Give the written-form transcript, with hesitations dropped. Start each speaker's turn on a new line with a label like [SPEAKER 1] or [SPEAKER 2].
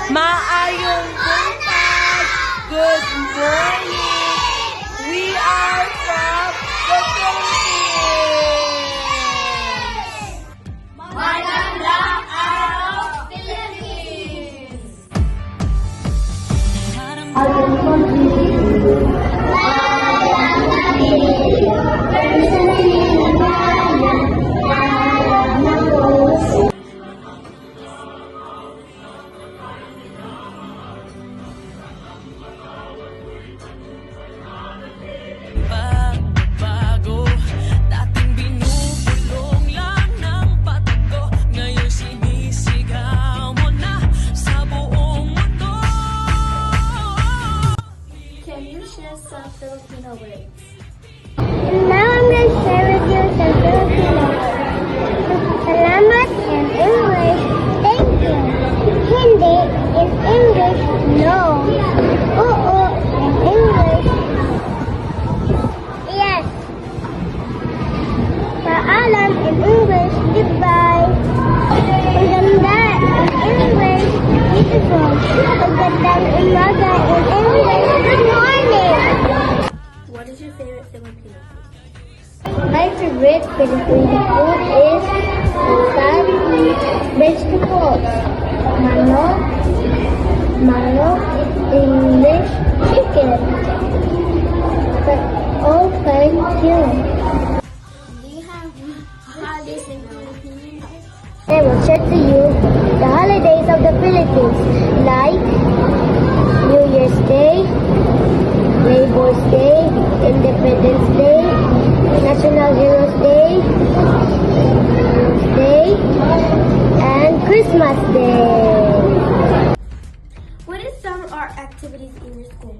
[SPEAKER 1] Maayong buntag! Good morning! We are from the Philippines!
[SPEAKER 2] Magandang araw, Philippines!
[SPEAKER 3] Bago, dating binubulong lang ng patugo, ngayon sinisigaw mo na sa buong mundo.
[SPEAKER 2] Can you share some Filipino words?
[SPEAKER 4] Now I'm going to share with you some Filipino words. Salamat in English, thank you. Hindi in English, no. Oo in English, yes. Paalam in English, goodbye. Maganda in English, beautiful. Magandang umaga in English, good morning.
[SPEAKER 2] What is your favorite Filipino food?
[SPEAKER 4] My favorite Filipino food is some vegetables. Manok, English, chicken. But all thank you.
[SPEAKER 2] Do you have holidays in Philippines?
[SPEAKER 4] I will share to you the holidays of the Philippines, like New Year's Day, Labor Day, Independence Day, National Heroes Day, and Christmas Day.
[SPEAKER 2] What is some art activities in your school?